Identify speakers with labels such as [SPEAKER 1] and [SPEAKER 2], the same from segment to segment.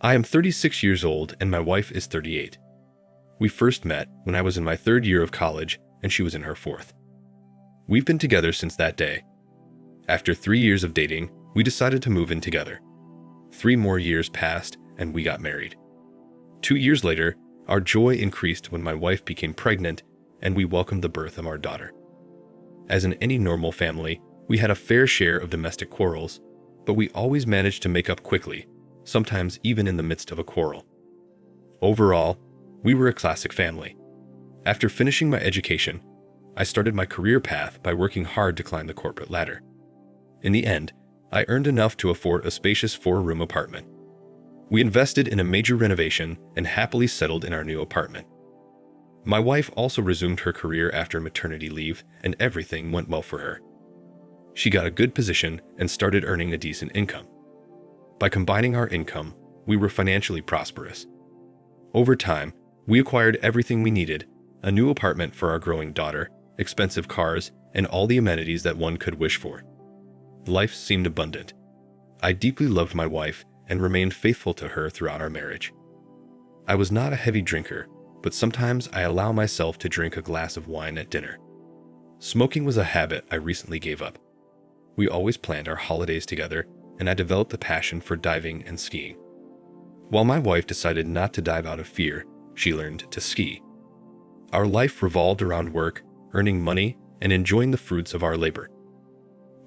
[SPEAKER 1] I am 36 years old and my wife is 38. We first met when I was in my third year of college and she was in her fourth. We've been together since that day. After 3 years of dating, we decided to move in together. 3 more years passed and we got married. 2 years later, our joy increased when my wife became pregnant and we welcomed the birth of our daughter. As in any normal family, we had a fair share of domestic quarrels, but we always managed to make up quickly, sometimes even in the midst of a quarrel. Overall, we were a classic family. After finishing my education, I started my career path by working hard to climb the corporate ladder. In the end, I earned enough to afford a spacious 4-room apartment. We invested in a major renovation and happily settled in our new apartment. My wife also resumed her career after maternity leave, and everything went well for her. She got a good position and started earning a decent income. By combining our income, we were financially prosperous. Over time, we acquired everything we needed: a new apartment for our growing daughter, expensive cars, and all the amenities that one could wish for. Life seemed abundant. I deeply loved my wife and remained faithful to her throughout our marriage. I was not a heavy drinker, but sometimes I allow myself to drink a glass of wine at dinner. Smoking was a habit I recently gave up. We always planned our holidays together, and I developed a passion for diving and skiing. While my wife decided not to dive out of fear, she learned to ski. Our life revolved around work, earning money, and enjoying the fruits of our labor.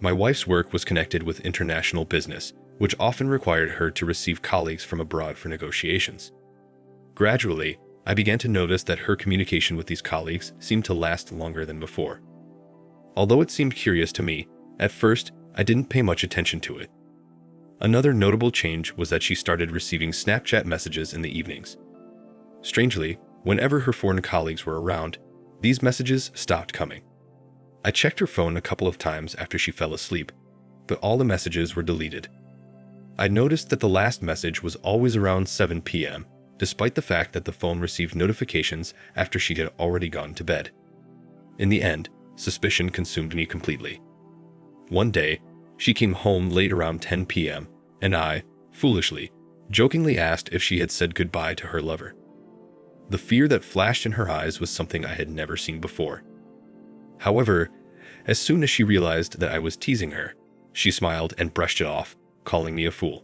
[SPEAKER 1] My wife's work was connected with international business, which often required her to receive colleagues from abroad for negotiations. Gradually, I began to notice that her communication with these colleagues seemed to last longer than before. Although it seemed curious to me, at first, I didn't pay much attention to it. Another notable change was that she started receiving Snapchat messages in the evenings. Strangely, whenever her foreign colleagues were around, these messages stopped coming. I checked her phone a couple of times after she fell asleep, but all the messages were deleted. I noticed that the last message was always around 7 p.m., despite the fact that the phone received notifications after she had already gone to bed. In the end, suspicion consumed me completely. One day, she came home late around 10 p.m., and I, foolishly, jokingly asked if she had said goodbye to her lover. The fear that flashed in her eyes was something I had never seen before. However, as soon as she realized that I was teasing her, she smiled and brushed it off, calling me a fool.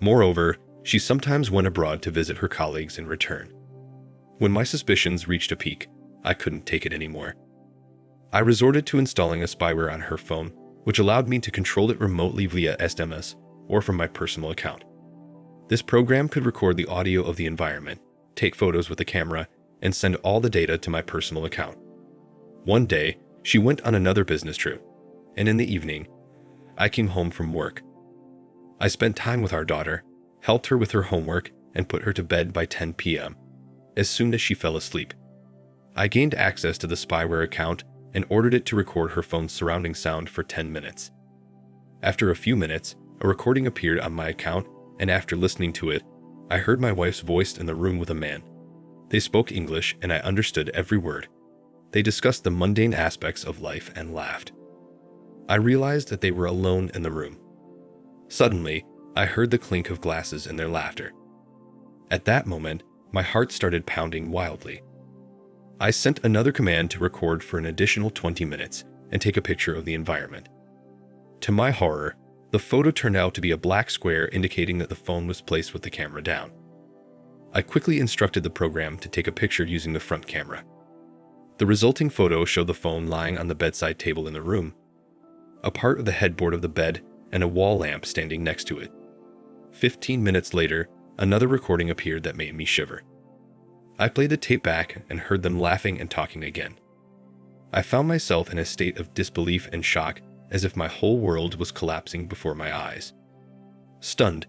[SPEAKER 1] Moreover, she sometimes went abroad to visit her colleagues in return. When my suspicions reached a peak, I couldn't take it anymore. I resorted to installing a spyware on her phone, which allowed me to control it remotely via SMS or from my personal account. This program could record the audio of the environment, take photos with the camera, and send all the data to my personal account. One day, she went on another business trip, and in the evening, I came home from work. I spent time with our daughter, helped her with her homework, and put her to bed by 10 p.m. As soon as she fell asleep, I gained access to the spyware account and ordered it to record her phone's surrounding sound for 10 minutes. After a few minutes, a recording appeared on my account, and after listening to it, I heard my wife's voice in the room with a man. They spoke English and I understood every word. They discussed the mundane aspects of life and laughed. I realized that they were alone in the room. Suddenly, I heard the clink of glasses in their laughter. At that moment, my heart started pounding wildly. I sent another command to record for an additional 20 minutes and take a picture of the environment. To my horror, the photo turned out to be a black square indicating that the phone was placed with the camera down. I quickly instructed the program to take a picture using the front camera. The resulting photo showed the phone lying on the bedside table in the room, a part of the headboard of the bed, and a wall lamp standing next to it. 15 minutes later, another recording appeared that made me shiver. I played the tape back and heard them laughing and talking again. I found myself in a state of disbelief and shock, as if my whole world was collapsing before my eyes. Stunned,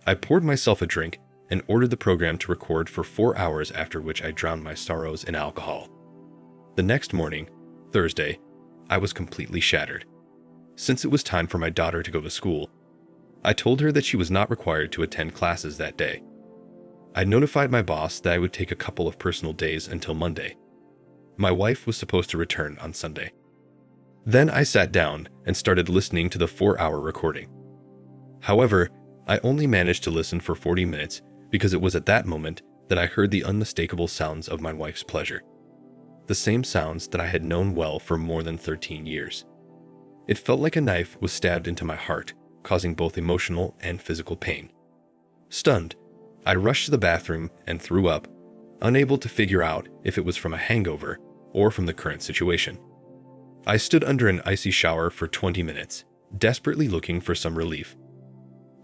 [SPEAKER 1] I poured myself a drink and ordered the program to record for 4 hours, after which I drowned my sorrows in alcohol. The next morning, Thursday, I was completely shattered. Since it was time for my daughter to go to school, I told her that she was not required to attend classes that day. I notified my boss that I would take a couple of personal days until Monday. My wife was supposed to return on Sunday. Then I sat down and started listening to the 4-hour recording. However, I only managed to listen for 40 minutes because it was at that moment that I heard the unmistakable sounds of my wife's pleasure. The same sounds that I had known well for more than 13 years. It felt like a knife was stabbed into my heart, causing both emotional and physical pain. Stunned, I rushed to the bathroom and threw up, unable to figure out if it was from a hangover or from the current situation. I stood under an icy shower for 20 minutes, desperately looking for some relief.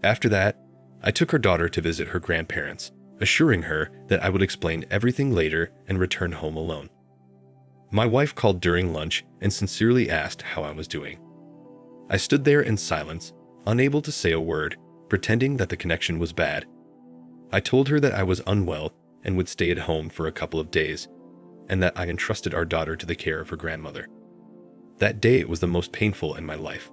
[SPEAKER 1] After that, I took her daughter to visit her grandparents, assuring her that I would explain everything later and return home alone. My wife called during lunch and sincerely asked how I was doing. I stood there in silence, unable to say a word, pretending that the connection was bad. I told her that I was unwell and would stay at home for a couple of days, and that I entrusted our daughter to the care of her grandmother. That day was the most painful in my life.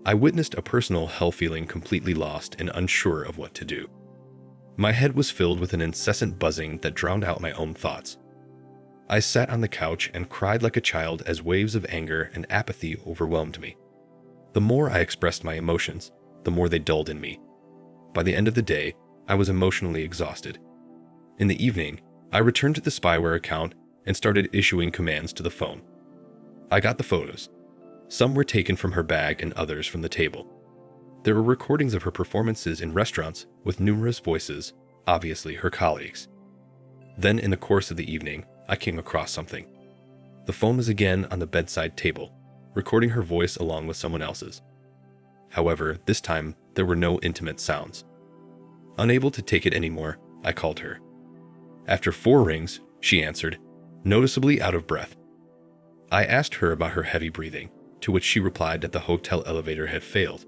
[SPEAKER 1] I witnessed a personal hell, feeling completely lost and unsure of what to do. My head was filled with an incessant buzzing that drowned out my own thoughts. I sat on the couch and cried like a child as waves of anger and apathy overwhelmed me. The more I expressed my emotions, the more they dulled in me. By the end of the day, I was emotionally exhausted. In the evening, I returned to the Spyware account and started issuing commands to the phone. I got the photos. Some were taken from her bag and others from the table. There were recordings of her performances in restaurants with numerous voices, obviously her colleagues. Then, in the course of the evening, I came across something. The phone was again on the bedside table, recording her voice along with someone else's. However, this time, there were no intimate sounds. Unable to take it anymore, I called her. After 4 rings, she answered, noticeably out of breath. I asked her about her heavy breathing, to which she replied that the hotel elevator had failed,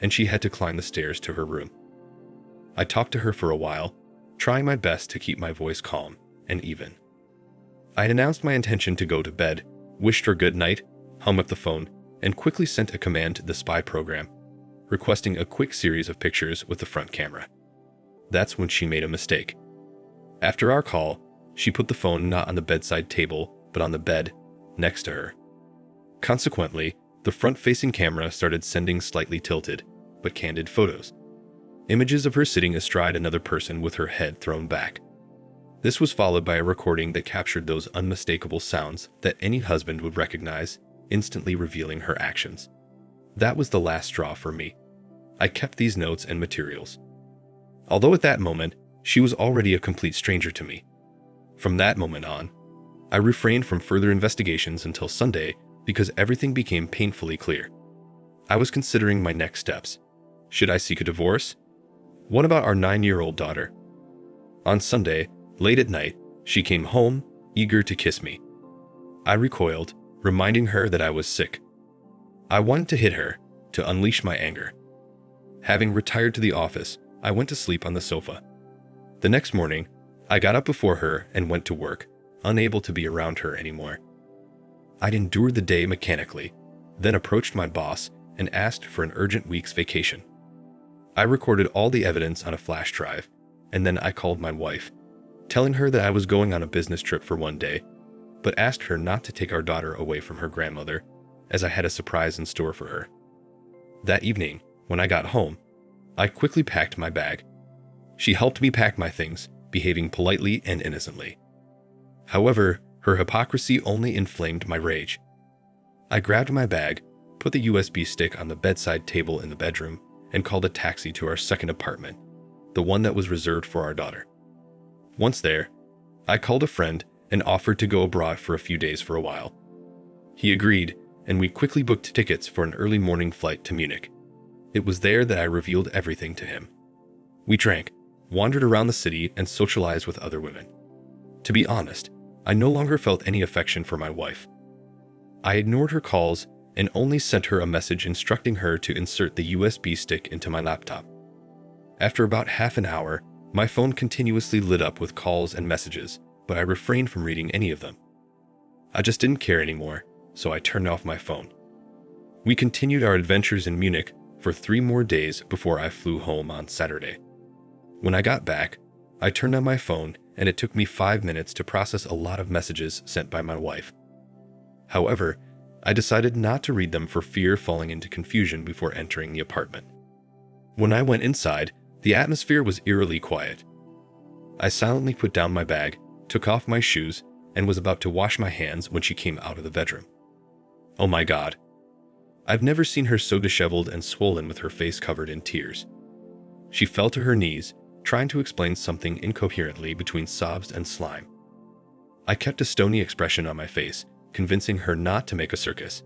[SPEAKER 1] and she had to climb the stairs to her room. I talked to her for a while, trying my best to keep my voice calm and even. I had announced my intention to go to bed, wished her good night, hung up the phone, and quickly sent a command to the spy program, requesting a quick series of pictures with the front camera. That's when she made a mistake. After our call, she put the phone not on the bedside table, but on the bed next to her. Consequently, the front-facing camera started sending slightly tilted, but candid photos. Images of her sitting astride another person with her head thrown back. This was followed by a recording that captured those unmistakable sounds that any husband would recognize, instantly revealing her actions. That was the last straw for me. I kept these notes and materials. Although at that moment, she was already a complete stranger to me. From that moment on, I refrained from further investigations until Sunday because everything became painfully clear. I was considering my next steps. Should I seek a divorce? What about our 9-year-old daughter? On Sunday, late at night, she came home, eager to kiss me. I recoiled, reminding her that I was sick. I wanted to hit her, to unleash my anger. Having retired to the office, I went to sleep on the sofa. The next morning, I got up before her and went to work, unable to be around her anymore. I'd endured the day mechanically, then approached my boss and asked for an urgent week's vacation. I recorded all the evidence on a flash drive, and then I called my wife, telling her that I was going on a business trip for one day, but asked her not to take our daughter away from her grandmother, as I had a surprise in store for her. That evening, when I got home, I quickly packed my bag. She helped me pack my things, behaving politely and innocently. However, her hypocrisy only inflamed my rage. I grabbed my bag, put the USB stick on the bedside table in the bedroom, and called a taxi to our second apartment, the one that was reserved for our daughter. Once there, I called a friend and offered to go abroad for a few days for a while. He agreed, and we quickly booked tickets for an early morning flight to Munich. It was there that I revealed everything to him. We drank, wandered around the city, and socialized with other women. To be honest, I no longer felt any affection for my wife. I ignored her calls and only sent her a message instructing her to insert the USB stick into my laptop. After about half an hour, my phone continuously lit up with calls and messages, but I refrained from reading any of them. I just didn't care anymore, so I turned off my phone. We continued our adventures in Munich for 3 more days before I flew home on Saturday. When I got back, I turned on my phone and it took me 5 minutes to process a lot of messages sent by my wife. However, I decided not to read them for fear of falling into confusion before entering the apartment. When I went inside, the atmosphere was eerily quiet. I silently put down my bag, took off my shoes, and was about to wash my hands when she came out of the bedroom. Oh my God. I've never seen her so disheveled and swollen with her face covered in tears. She fell to her knees, trying to explain something incoherently between sobs and slime. I kept a stony expression on my face, convincing her not to make a circus.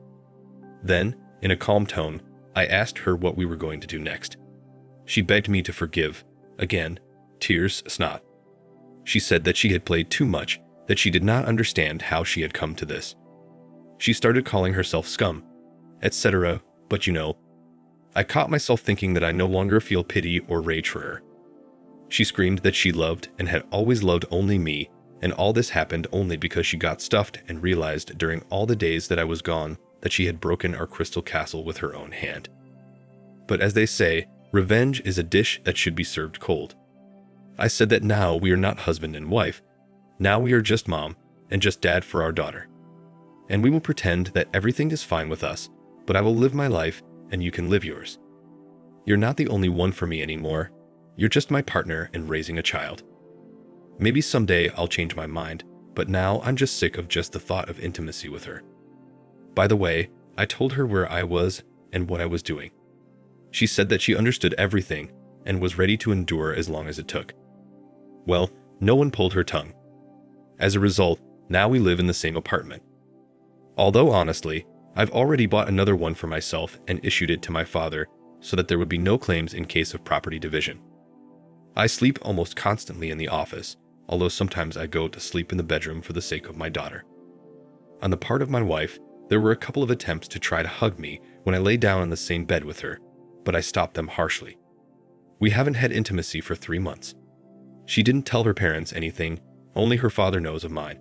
[SPEAKER 1] Then, in a calm tone, I asked her what we were going to do next. She begged me to forgive. Again, tears, snot. She said that she had played too much, that she did not understand how she had come to this. She started calling herself scum, etc., but I caught myself thinking that I no longer feel pity or rage for her. She screamed that she loved and had always loved only me, and all this happened only because she got stuffed and realized during all the days that I was gone that she had broken our crystal castle with her own hand. But as they say, revenge is a dish that should be served cold. I said that now we are not husband and wife. Now we are just mom and just dad for our daughter. And we will pretend that everything is fine with us, but I will live my life and you can live yours. You're not the only one for me anymore. You're just my partner in raising a child. Maybe someday I'll change my mind, but now I'm just sick of just the thought of intimacy with her. By the way, I told her where I was and what I was doing. She said that she understood everything and was ready to endure as long as it took. Well, no one pulled her tongue. As a result, now we live in the same apartment. Although honestly, I've already bought another one for myself and issued it to my father so that there would be no claims in case of property division. I sleep almost constantly in the office, although sometimes I go to sleep in the bedroom for the sake of my daughter. On the part of my wife, there were a couple of attempts to try to hug me when I lay down on the same bed with her, but I stopped them harshly. We haven't had intimacy for 3 months. She didn't tell her parents anything, only her father knows of mine.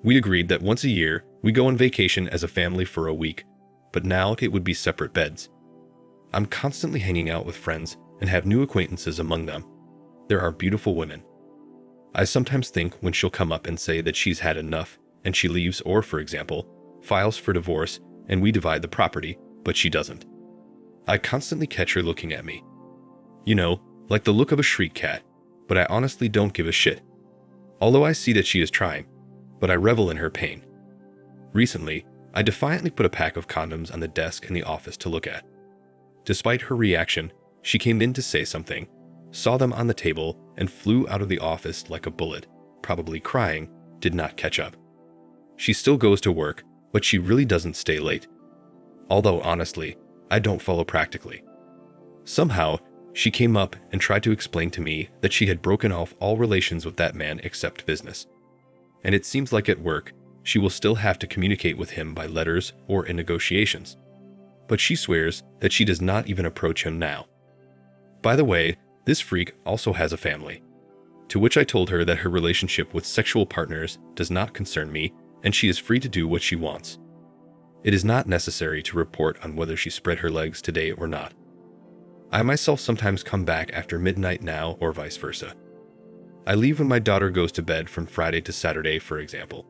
[SPEAKER 1] We agreed that once a year, we go on vacation as a family for a week, but now it would be separate beds. I'm constantly hanging out with friends and have new acquaintances among them. There are beautiful women. I sometimes think when she'll come up and say that she's had enough and she leaves or, for example, files for divorce and we divide the property, but she doesn't. I constantly catch her looking at me. Like the look of a shriek cat, but I honestly don't give a shit. Although I see that she is trying, but I revel in her pain. Recently, I defiantly put a pack of condoms on the desk in the office to look at. Despite her reaction, she came in to say something, saw them on the table, and flew out of the office like a bullet, probably crying, did not catch up. She still goes to work, but she really doesn't stay late. Although honestly, I don't follow practically. Somehow, she came up and tried to explain to me that she had broken off all relations with that man except business. And it seems like at work, she will still have to communicate with him by letters or in negotiations. But she swears that she does not even approach him now. By the way, this freak also has a family. To which I told her that her relationship with sexual partners does not concern me and she is free to do what she wants. It is not necessary to report on whether she spread her legs today or not. I myself sometimes come back after midnight now or vice versa. I leave when my daughter goes to bed from Friday to Saturday, for example.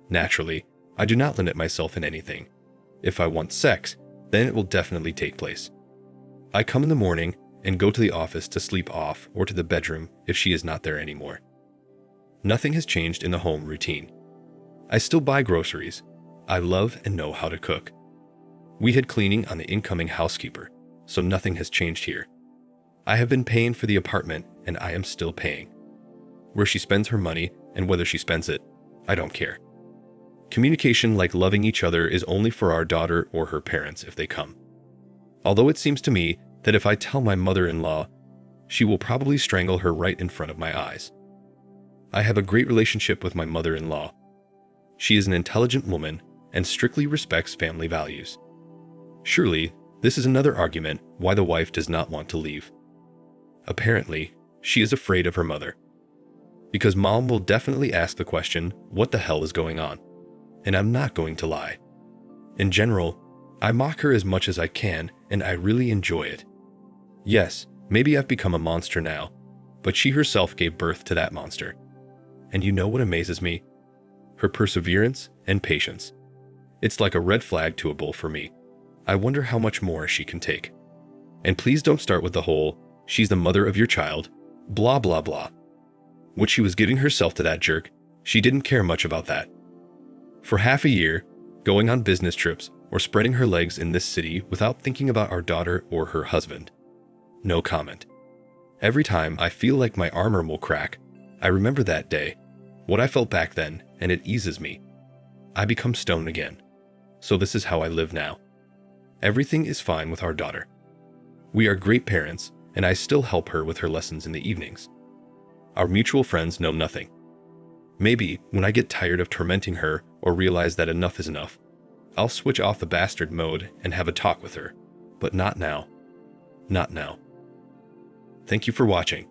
[SPEAKER 1] Naturally, I do not limit myself in anything. If I want sex, then it will definitely take place. I come in the morning and go to the office to sleep off or to the bedroom if she is not there anymore. Nothing has changed in the home routine. I still buy groceries. I love and know how to cook. We had cleaning on the incoming housekeeper, so nothing has changed here. I have been paying for the apartment and I am still paying. Where she spends her money and whether she spends it, I don't care. Communication like loving each other is only for our daughter or her parents if they come. Although it seems to me that if I tell my mother-in-law, she will probably strangle her right in front of my eyes. I have a great relationship with my mother-in-law. She is an intelligent woman and strictly respects family values. Surely, this is another argument why the wife does not want to leave. Apparently, she is afraid of her mother. Because mom will definitely ask the question, what the hell is going on? And I'm not going to lie. In general, I mock her as much as I can and I really enjoy it. Yes, maybe I've become a monster now, but she herself gave birth to that monster. And you know what amazes me? Her perseverance and patience. It's like a red flag to a bull for me. I wonder how much more she can take. And please don't start with the whole, she's the mother of your child, blah blah blah. What she was giving herself to that jerk, she didn't care much about that. For half a year, going on business trips or spreading her legs in this city without thinking about our daughter or her husband. No comment. Every time I feel like my armor will crack, I remember that day, what I felt back then, and it eases me. I become stone again. So this is how I live now. Everything is fine with our daughter. We are great parents, and I still help her with her lessons in the evenings. Our mutual friends know nothing. Maybe, when I get tired of tormenting her or realize that enough is enough, I'll switch off the bastard mode and have a talk with her. But not now. Not now. Thank you for watching.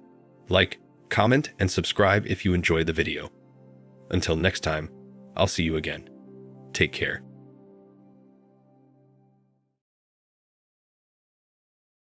[SPEAKER 1] Like, comment, and subscribe if you enjoyed the video. Until next time, I'll see you again. Take care.